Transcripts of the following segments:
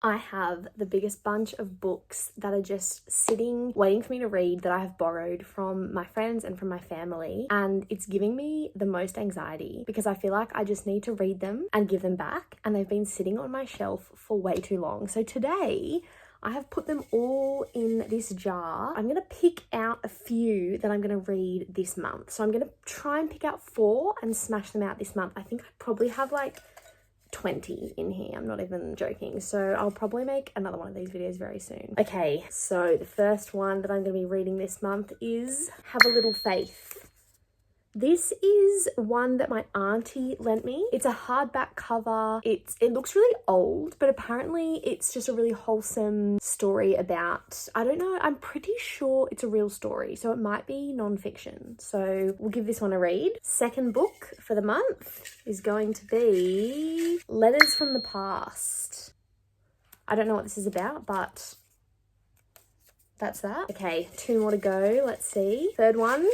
I have the biggest bunch of books that are just sitting, waiting for me to read that I have borrowed from my friends and from my family. And it's giving me the most anxiety because I feel like I just need to read them and give them back. And they've been sitting on my shelf for way too long. So today, I have put them all in this jar. I'm going to pick out a few that I'm going to read this month. So I'm going to try and pick out 4 and smash them out this month. I think I probably have like 20 in here. I'm not even joking. So I'll probably make another one of these videos very soon. Okay, so the first one that I'm going to be reading this month is Have a Little Faith. This is one that my auntie lent me. It's a hardback cover. It looks really old, but apparently it's just a really wholesome story about, I don't know, I'm pretty sure it's a real story, so it might be non-fiction. So we'll give this one a read. Second book for the month is going to be Letters from the Past. I don't know what this is about, but that's that. Okay, 2 more to go. Let's see. Third one.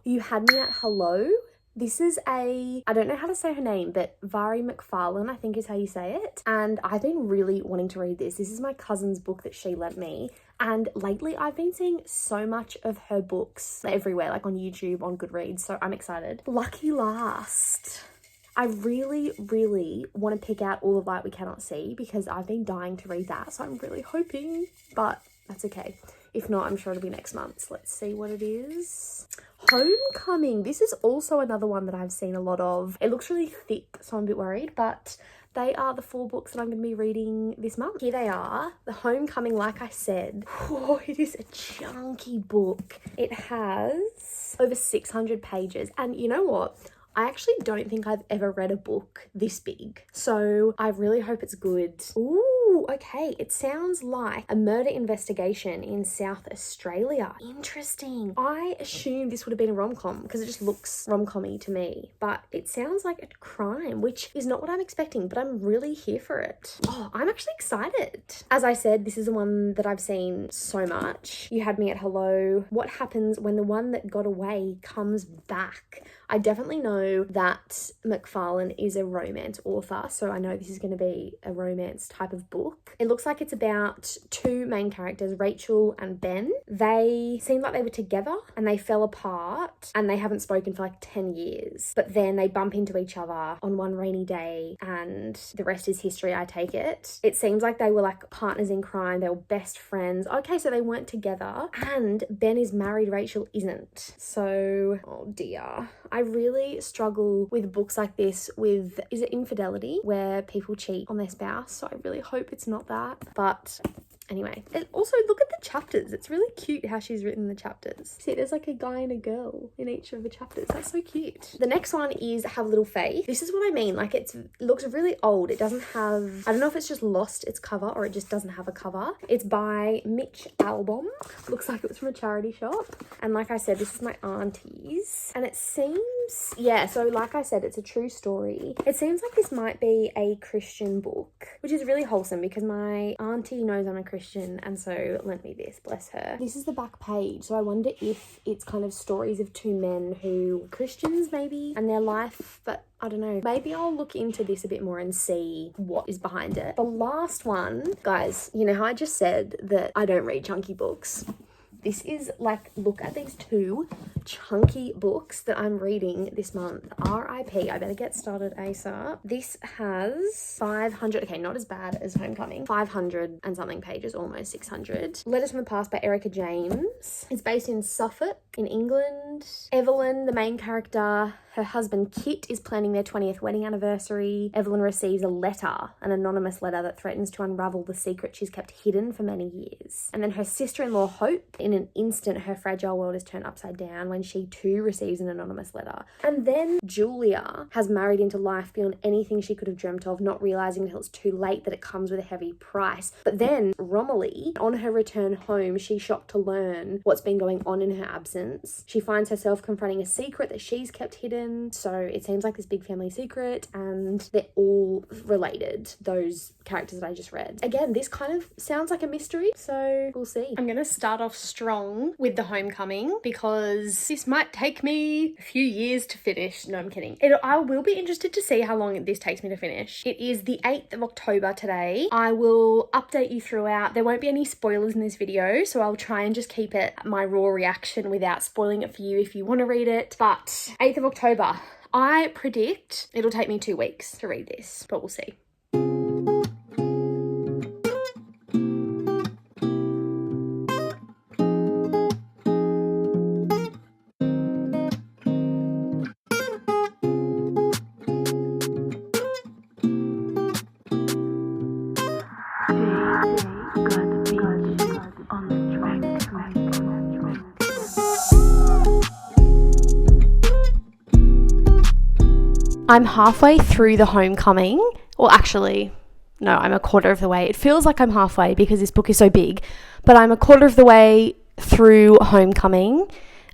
You Had Me at Hello. This is I don't know how to say her name, but Mhairi McFarlane, I think is how you say it. And I've been really wanting to read this. This is my cousin's book that she lent me. And lately I've been seeing so much of her books everywhere, like on YouTube, on Goodreads. So I'm excited. Lucky Last. I really, really want to pick out All the Light We Cannot See because I've been dying to read that. So I'm really hoping, but that's okay. If not, I'm sure it'll be next month. So let's see what it is. Homecoming. This is also another one that I've seen a lot of. It looks really thick, so I'm a bit worried, but they are the 4 books that I'm going to be reading this month. Here they are. The Homecoming, like I said. Oh, it is a chunky book. It has over 600 pages. And you know what? I actually don't think I've ever read a book this big. So I really hope it's good. Ooh, okay. It sounds like a murder investigation in South Australia. Interesting. I assumed this would have been a rom-com because it just looks rom-com-y to me. But it sounds like a crime, which is not what I'm expecting, but I'm really here for it. Oh, I'm actually excited. As I said, this is the one that I've seen so much. You Had Me at Hello. What happens when the one that got away comes back? I definitely know that McFarlane is a romance author, so I know this is going to be a romance type of book. It looks like it's about 2 main characters, Rachel and Ben. They seem like they were together and they fell apart and they haven't spoken for like 10 years. But then they bump into each other on one rainy day and the rest is history, I take it. It seems like they were like partners in crime. They were best friends. Okay, so they weren't together and Ben is married, Rachel isn't. So, oh dear. I really struggle with books like this with, is it infidelity, where people cheat on their spouse? So I really hope it's not that. But anyway, and also look at the chapters. It's really cute how she's written the chapters. See, there's like a guy and a girl in each of the chapters. That's so cute. The next one is Have a Little Faith. This is what I mean. Like it looks really old. It doesn't have, I don't know if it's just lost its cover or it just doesn't have a cover. It's by Mitch Albom. Looks like it was from a charity shop. And like I said, this is my auntie's. And it seems, yeah, so like I said, it's a true story. It seems like this might be a Christian book, which is really wholesome because my auntie knows I'm a Christian and so lent me this, bless her. This is the back page, so I wonder if it's kind of stories of 2 men who were Christians maybe and their life, but I don't know. Maybe I'll look into this a bit more and see what is behind it. The last one, guys, you know how I just said that I don't read chunky books? This is like, look at these 2 chunky books that I'm reading this month. R.I.P. I better get started ASAP. This has 500, okay, not as bad as Homecoming. 500 and something pages, almost 600. Letters from the Past by Erica James. It's based in Suffolk in England. Evelyn, the main character, her husband Kit is planning their 20th wedding anniversary. Evelyn receives a letter, an anonymous letter that threatens to unravel the secret she's kept hidden for many years. And then her sister-in-law Hope, in an instant her fragile world is turned upside down when she too receives an anonymous letter. And then Julia has married into life beyond anything she could have dreamt of, not realizing until it's too late that it comes with a heavy price. But then Romilly, on her return home, she's shocked to learn what's been going on in her absence. She finds herself confronting a secret that she's kept hidden again. So it seems like this big family secret, and they're all related, those characters that I just read. Again, this kind of sounds like a mystery, so we'll see. I'm gonna start off strong with The Homecoming because this might take me a few years to finish. No, I'm kidding. I will be interested to see how long this takes me to finish. It is the 8th of October today. I will update you throughout. There won't be any spoilers in this video, so I'll try and just keep it my raw reaction without spoiling it for you if you want to read it. But 8th of October, I predict it'll take me 2 weeks to read this, but we'll see. I'm halfway through The Homecoming. Well, actually, no, I'm a quarter of the way. It feels like I'm halfway because this book is so big, but I'm a quarter of the way through Homecoming.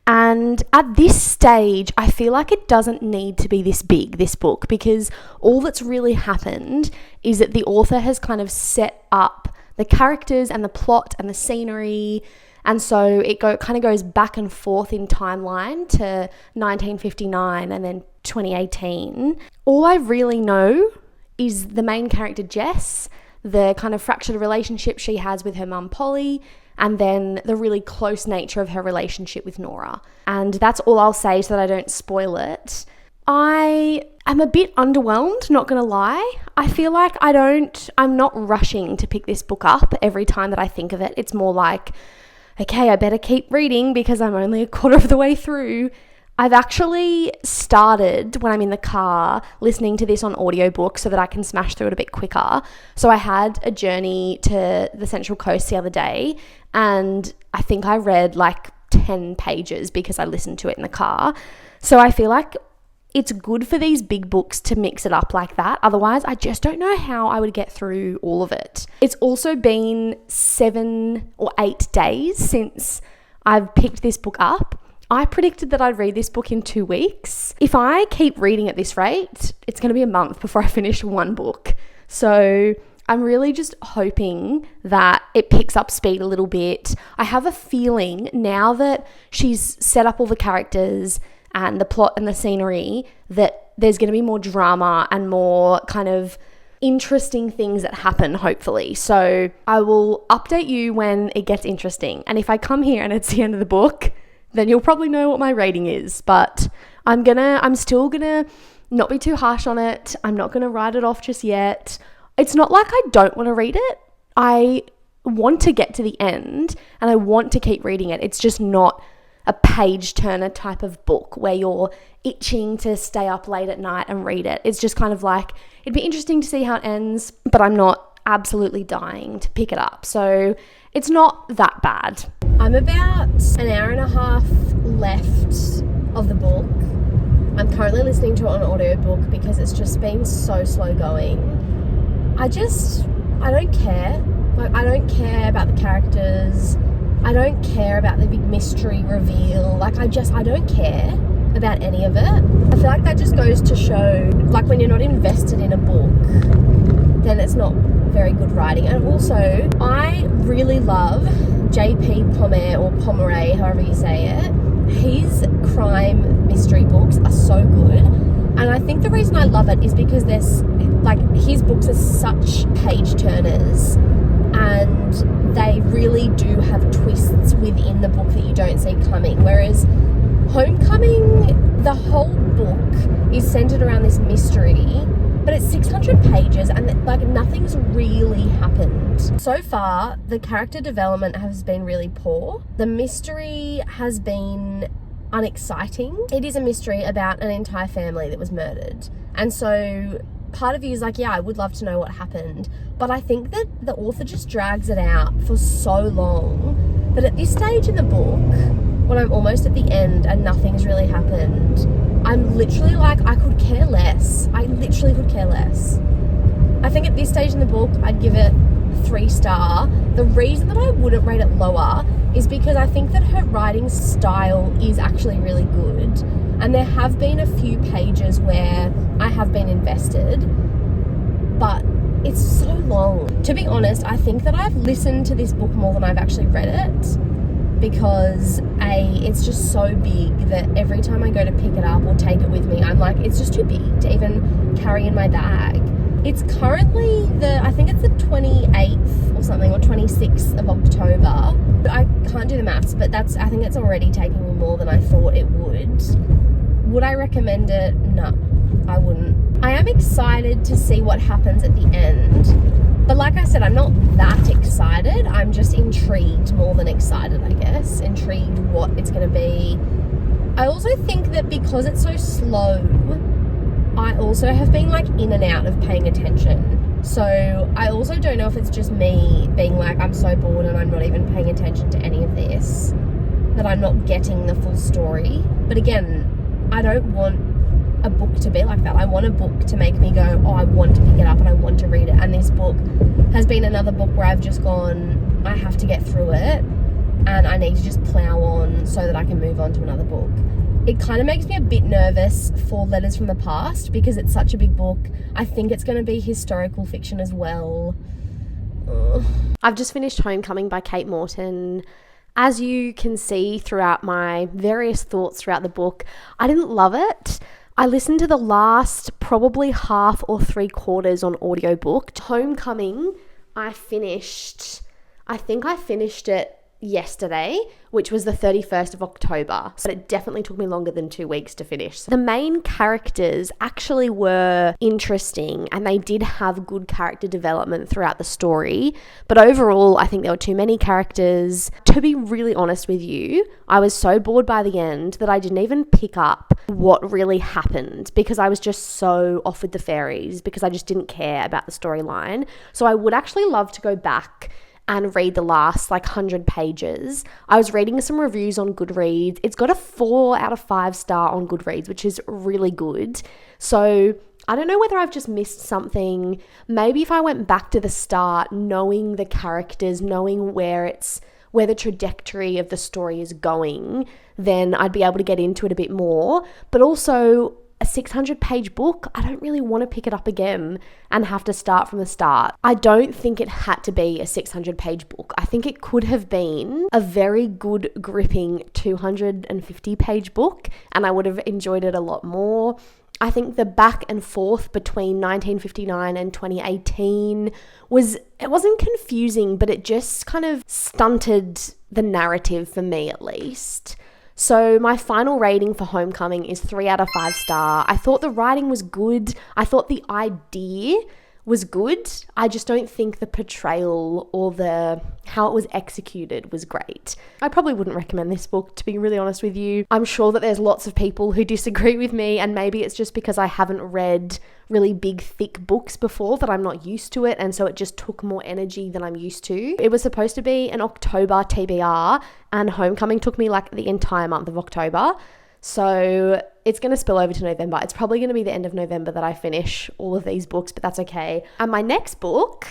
And at this stage, I feel like it doesn't need to be this big, this book, because all that's really happened is that the author has kind of set up the characters and the plot and the scenery. And so it kind of goes back and forth in timeline to 1959 and then 2018. All I really know is the main character, Jess, the kind of fractured relationship she has with her mum, Polly, and then the really close nature of her relationship with Nora. And that's all I'll say so that I don't spoil it. I am a bit underwhelmed, not gonna lie. I feel like I'm not rushing to pick this book up every time that I think of it. It's more like, okay, I better keep reading because I'm only a quarter of the way through. I've actually started, when I'm in the car, listening to this on audiobook so that I can smash through it a bit quicker. So I had a journey to the Central Coast the other day, and I think I read like 10 pages because I listened to it in the car. So I feel like it's good for these big books to mix it up like that. Otherwise, I just don't know how I would get through all of it. It's also been 7 or 8 days since I've picked this book up. I predicted that I'd read this book in 2 weeks. If I keep reading at this rate, it's going to be a month before I finish one book. So I'm really just hoping that it picks up speed a little bit. I have a feeling now that she's set up all the characters and the plot and the scenery that there's going to be more drama and more kind of interesting things that happen, hopefully. So I will update you when it gets interesting. And if I come here and it's the end of the book, then you'll probably know what my rating is. But I'm still gonna not be too harsh on it. I'm not gonna write it off just yet. It's not like I don't want to read it. I want to get to the end and I want to keep reading it. It's just not a page turner type of book where you're itching to stay up late at night and read it. It's just kind of like, it'd be interesting to see how it ends, but I'm not absolutely dying to pick it up. So it's not that bad. I'm about an hour and a half left of the book. I'm currently listening to it on audiobook because it's just been so slow going. I don't care. Like, I don't care about the characters. I don't care about the big mystery reveal. Like, I don't care about any of it. I feel like that just goes to show, like, when you're not invested in a book, then it's not very good writing. And also, I really love JP Pomeray, however you say it. His crime mystery books are so good. And I think the reason I love it is because his books are such page turners, and they really do have twists within the book that you don't see coming. Whereas Homecoming, the whole book is centered around this mystery, but it's 600 pages and like nothing's really happened. So far, the character development has been really poor. The mystery has been unexciting. It is a mystery about an entire family that was murdered. And so part of you is like, yeah, I would love to know what happened. But I think that the author just drags it out for so long that at this stage in the book, when I'm almost at the end and nothing's really happened, I'm literally like, I could care less. I literally could care less. I think at this stage in the book, I'd give it 3-star. The reason that I wouldn't rate it lower is because I think that her writing style is actually really good. And there have been a few pages where I have been invested, but it's so long. To be honest, I think that I've listened to this book more than I've actually read it, because it's just so big that every time I go to pick it up or take it with me, I'm like, it's just too big to even carry in my bag. It's currently I think it's the 28th or something, or 26th of October. I can't do the maths, but I think it's already taking me more than I thought it would. Would I recommend it? No, I wouldn't. I am excited to see what happens at the end. But like I said, I'm not that excited. I'm just intrigued more than excited, I guess. Intrigued what it's going to be. I also think that because it's so slow, I also have been like in and out of paying attention. So I also don't know if it's just me being like, I'm so bored and I'm not even paying attention to any of this, that I'm not getting the full story. But again, I don't want a book to be like that. I want a book to make me go, oh, I want to pick it up and I want to read it. And this book has been another book where I've just gone, I have to get through it and I need to just plow on so that I can move on to another book. It kind of makes me a bit nervous for Letters from the Past because it's such a big book. I think it's going to be historical fiction as well. Ugh. I've just finished Homecoming by Kate Morton. As you can see throughout my various thoughts throughout the book, I didn't love it. I listened to the last probably half or 3/4 on audiobook. Homecoming, I think I finished it yesterday, which was the 31st of October. So it definitely took me longer than 2 weeks to finish. The main characters actually were interesting and they did have good character development throughout the story. But overall, I think there were too many characters. To be really honest with you, I was so bored by the end that I didn't even pick up what really happened because I was just so off with the fairies because I just didn't care about the storyline. So I would actually love to go back and read the last 100 pages. I was reading some reviews on Goodreads. It's got a 4 out of 5 star on Goodreads, which is really good. So I don't know whether I've just missed something. Maybe if I went back to the start, knowing the characters, knowing where the trajectory of the story is going, then I'd be able to get into it a bit more. But also, a 600-page book, I don't really want to pick it up again and have to start from the start. I don't think it had to be a 600-page book. I think it could have been a very good, gripping 250-page book, and I would have enjoyed it a lot more. I think the back and forth between 1959 and 2018 it wasn't confusing, but it just kind of stunted the narrative for me at least. So my final rating for Homecoming is 3 out of 5 star. I thought the writing was good. I thought the idea was good. I just don't think the portrayal or how it was executed was great. I probably wouldn't recommend this book, to be really honest with you. I'm sure that there's lots of people who disagree with me, and maybe it's just because I haven't read really big, thick books before that I'm not used to it, and so it just took more energy than I'm used to. It was supposed to be an October TBR, and Homecoming took me the entire month of October. So it's going to spill over to November. It's probably going to be the end of November that I finish all of these books, but that's okay. And my next book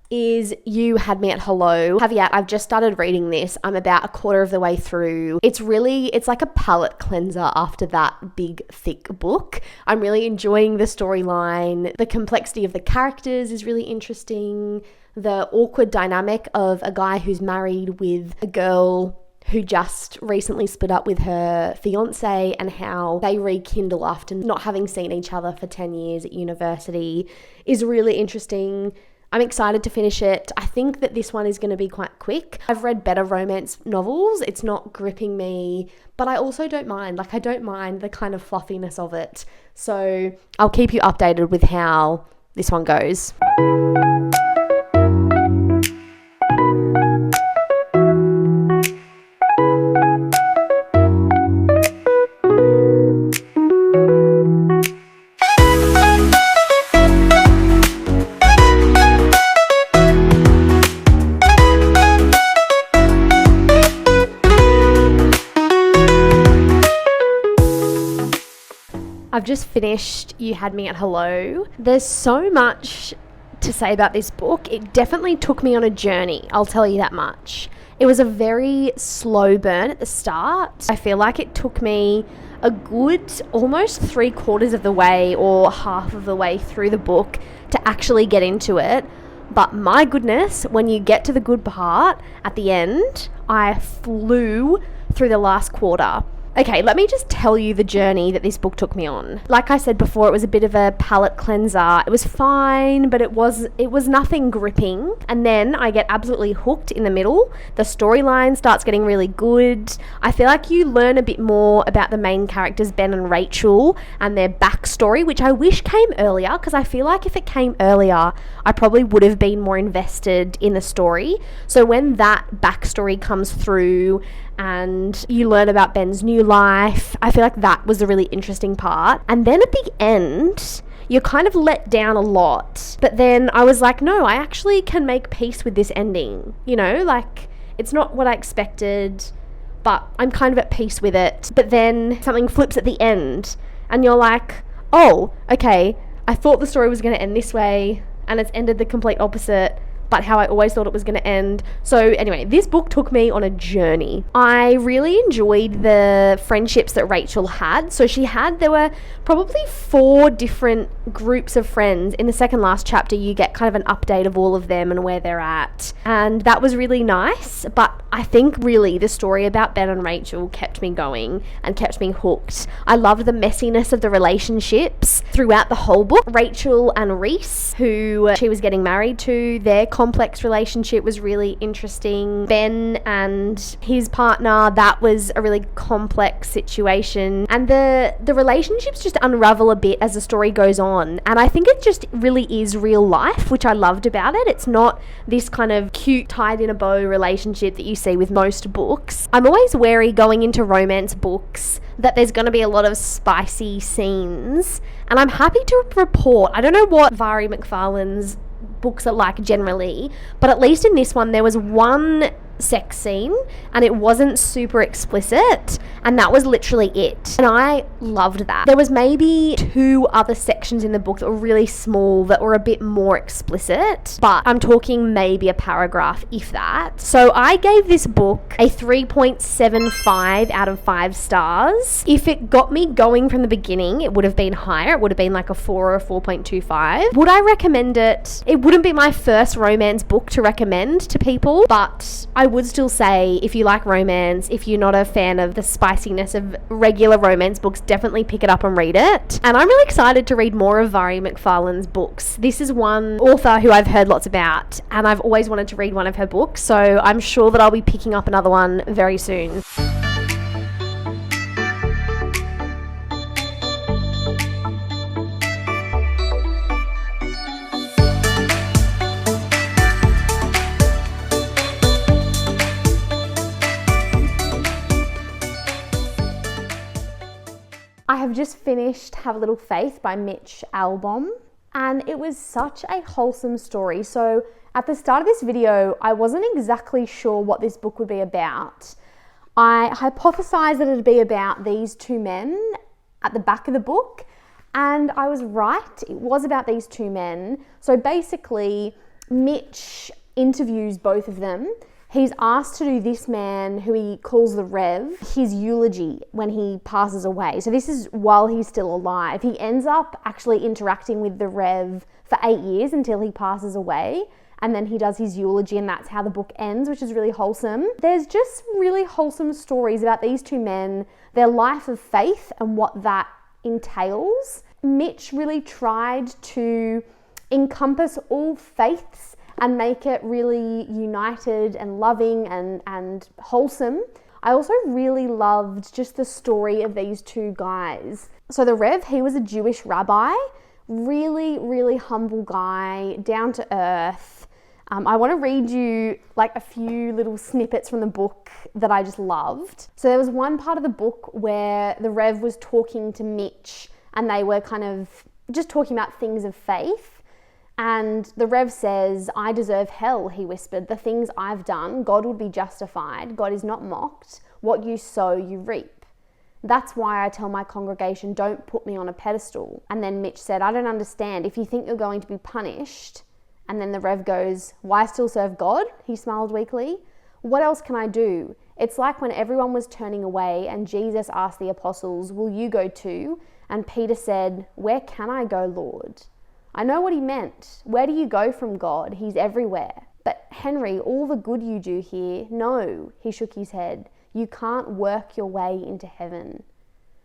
is You Had Me at Hello. Caveat, I've just started reading this. I'm about a quarter of the way through. It's like a palate cleanser after that big, thick book. I'm really enjoying the storyline. The complexity of the characters is really interesting. The awkward dynamic of a guy who's married with a girl who just recently split up with her fiance and how they rekindle after not having seen each other for 10 years at university is really interesting. I'm excited to finish it. I think that this one is going to be quite quick. I've read better romance novels. It's not gripping me, but I also don't mind. I don't mind the kind of fluffiness of it. So I'll keep you updated with how this one goes. I've just finished You Had Me at Hello. There's so much to say about this book. It definitely took me on a journey, I'll tell you that much. It was a very slow burn at the start. I feel like it took me a good almost 3/4 of the way or half of the way through the book to actually get into it. But my goodness, when you get to the good part at the end, I flew through the last quarter. Okay, let me just tell you the journey that this book took me on. Like I said before, it was a bit of a palate cleanser. It was fine, but it was nothing gripping. And then I get absolutely hooked in the middle. The storyline starts getting really good. I feel like you learn a bit more about the main characters, Ben and Rachel, and their backstory, which I wish came earlier, because I feel like if it came earlier, I probably would have been more invested in the story. So when that backstory comes through and you learn about Ben's new life, I feel like that was a really interesting part. And then at the end, you're kind of let down a lot. But then I was like, no, I actually can make peace with this ending. You know, like, it's not what I expected, but I'm kind of at peace with it. But then something flips at the end, and you're like, oh, okay, I thought the story was going to end this way, and it's ended the complete opposite, but how I always thought it was going to end. So anyway, this book took me on a journey. I really enjoyed the friendships that Rachel had. So there were probably 4 different groups of friends. In the second last chapter, you get kind of an update of all of them and where they're at. And that was really nice. But I think really the story about Ben and Rachel kept me going and kept me hooked. I loved the messiness of the relationships throughout the whole book. Rachel and Reese, who she was getting married to, their complex relationship was really interesting. Ben and his partner, that was a really complex situation. And the relationships just unravel a bit as the story goes on. And I think it just really is real life, which I loved about it. It's not this kind of cute, tied in a bow relationship that you see with most books. I'm always wary going into romance books that there's going to be a lot of spicy scenes. And I'm happy to report, I don't know what Mhairi McFarlane's books are like generally, but at least in this one there was one sex scene and it wasn't super explicit, and that was literally it, and I loved that. There was maybe 2 other sections in the book that were really small that were a bit more explicit, but I'm talking maybe a paragraph, if that. So I gave this book a 3.75 out of 5 stars. If it got me going from the beginning, it would have been higher. It would have been like a 4 or a 4.25. Would I recommend it? It wouldn't be my first romance book to recommend to people, but I would still say if you like romance, if you're not a fan of the spiciness of regular romance books, definitely pick it up and read it. And I'm really excited to read more of Mhairi McFarlane's books. This is one author who I've heard lots about, and I've always wanted to read one of her books, so I'm sure that I'll be picking up another one very soon. I have just finished Have a Little Faith by Mitch Albom, and it was such a wholesome story. So at the start of this video, I wasn't exactly sure what this book would be about. I hypothesized that it would be about these 2 men at the back of the book, and I was right. It was about these 2 men. So basically, Mitch interviews both of them. He's asked to do this man, who he calls the Rev, his eulogy when he passes away. So this is while he's still alive. He ends up actually interacting with the Rev for 8 years until he passes away. And then he does his eulogy, and that's how the book ends, which is really wholesome. There's just really wholesome stories about these 2 men, their life of faith and what that entails. Mitch really tried to encompass all faiths and make it really united and loving and wholesome. I also really loved just the story of these 2 guys. So the Rev, he was a Jewish rabbi, really, really humble guy, down to earth. I want to read you like a few little snippets from the book that I just loved. So there was one part of the book where the Rev was talking to Mitch, and they were kind of just talking about things of faith. And the Rev says, "I deserve hell," he whispered. "The things I've done, God would be justified. God is not mocked. What you sow, you reap. That's why I tell my congregation, don't put me on a pedestal." And then Mitch said, "I don't understand. If you think you're going to be punished." And then the Rev goes, "Why still serve God?" He smiled weakly. "What else can I do? It's like when everyone was turning away and Jesus asked the apostles, "Will you go too?" And Peter said, "Where can I go, Lord?" I know what he meant. Where do you go from God? He's everywhere. But Henry, all the good you do here, no, he shook his head. You can't work your way into heaven.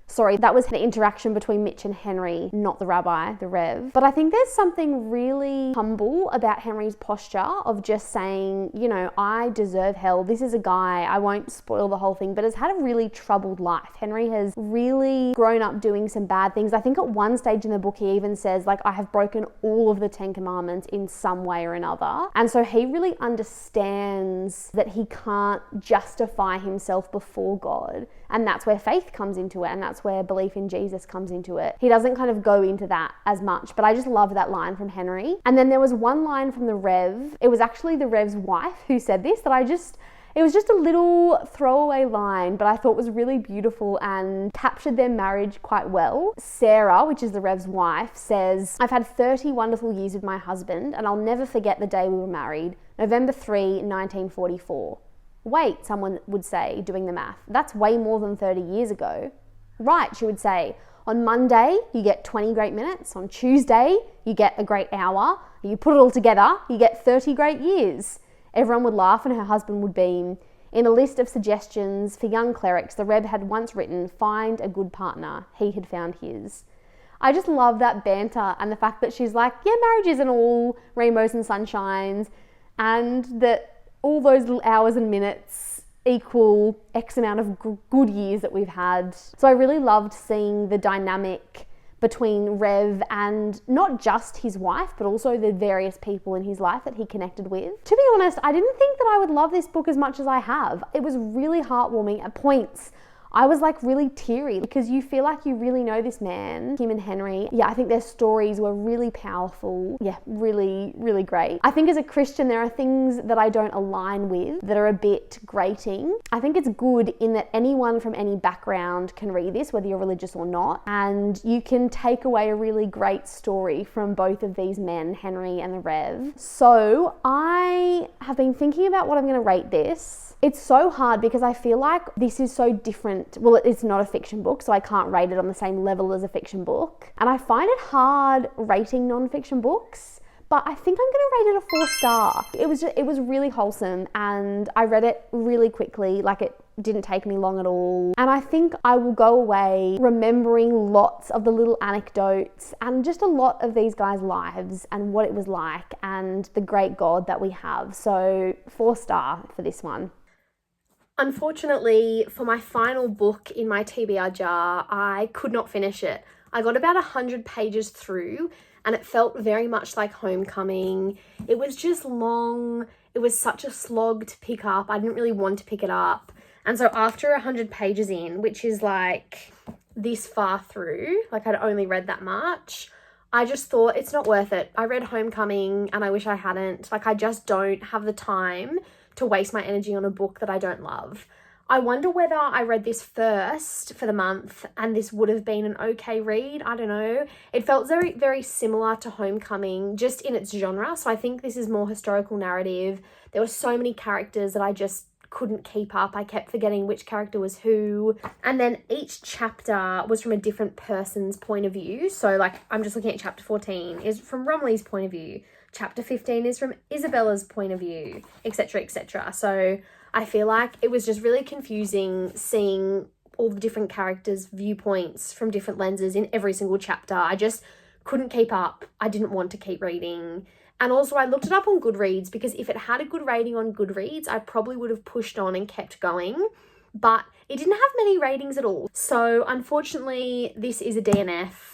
Sorry, that was the interaction between Mitch and Henry, not the rabbi, the Rev. But I think there's something really humble about Henry's posture of just saying, you know, I deserve hell. This is a guy, I won't spoil the whole thing, but has had a really troubled life. Henry has really grown up doing some bad things. I think at one stage in the book, he even says, like, I have broken all of the 10 Commandments in some way or another. And so he really understands that he can't justify himself before God. And that's where faith comes into it, and that's where belief in Jesus comes into it. He doesn't kind of go into that as much, but I just love that line from Henry. And then there was one line from the Rev. It was actually the Rev's wife who said this that it was just a little throwaway line, but I thought was really beautiful and captured their marriage quite well. Sarah, which is the Rev's wife, says, "I've had 30 wonderful years with my husband, and I'll never forget the day we were married, November 3, 1944. Wait, someone would say, doing the math. That's way more than 30 years ago. Right, she would say. On Monday, you get 20 great minutes. On Tuesday, you get a great hour. You put it all together, you get 30 great years. Everyone would laugh and her husband would beam. In a list of suggestions for young clerics, the Reb had once written, find a good partner. He had found his. I just love that banter and the fact that she's like, yeah, marriage isn't all rainbows and sunshines, and that all those little hours and minutes equal X amount of good years that we've had. So I really loved seeing the dynamic between Rev and not just his wife, but also the various people in his life that he connected with. To be honest, I didn't think that I would love this book as much as I have. It was really heartwarming at points. I was like really teary because you feel like you really know this man, him and Henry. Yeah, I think their stories were really powerful. Yeah, really, really great. I think as a Christian, there are things that I don't align with that are a bit grating. I think it's good in that anyone from any background can read this, whether you're religious or not, and you can take away a really great story from both of these men, Henry and the Rev. So I have been thinking about what I'm going to rate this. It's so hard because I feel like this is so different. Well, it's not a fiction book, so I can't rate it on the same level as a fiction book. And I find it hard rating non-fiction books, but I think I'm gonna rate it a 4-star. It was really wholesome and I read it really quickly, like it didn't take me long at all. And I think I will go away remembering lots of the little anecdotes and just a lot of these guys' lives and what it was like and the great God that we have. So 4-star for this one. Unfortunately, for my final book in my TBR jar, I could not finish it. I got about 100 pages through and it felt very much like Homecoming. It was just long. It was such a slog to pick up. I didn't really want to pick it up. And so after 100 pages in, which is like this far through, like I'd only read that much, I just thought it's not worth it. I read Homecoming and I wish I hadn't. Like I just don't have the time to waste my energy on a book that I don't love. I wonder whether I read this first for the month and this would have been an okay read. I don't know. It felt very, very similar to Homecoming, just in its genre. So I think this is more historical narrative. There were so many characters that I just couldn't keep up. I kept forgetting which character was who. And then each chapter was from a different person's point of view. So like, I'm just looking at chapter 14 is from Romilly's point of view. Chapter 15 is from Isabella's point of view, etc., etc. So I feel like it was just really confusing seeing all the different characters' viewpoints from different lenses in every single chapter. I just couldn't keep up. I didn't want to keep reading. And also I looked it up on Goodreads because if it had a good rating on Goodreads, I probably would have pushed on and kept going. But it didn't have many ratings at all. So unfortunately, this is a DNF.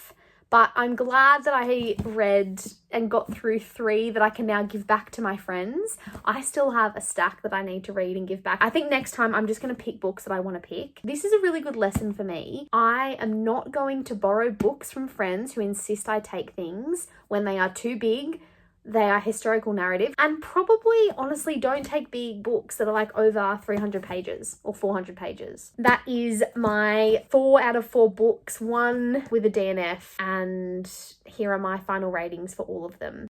But I'm glad that I read and got through 3 that I can now give back to my friends. I still have a stack that I need to read and give back. I think next time I'm just going to pick books that I want to pick. This is a really good lesson for me. I am not going to borrow books from friends who insist I take things when they are too big, they are historical narrative, and probably honestly don't take big books that are like over 300 pages or 400 pages. That is my 4 out of 4 books, 1 with a DNF, and here are my final ratings for all of them.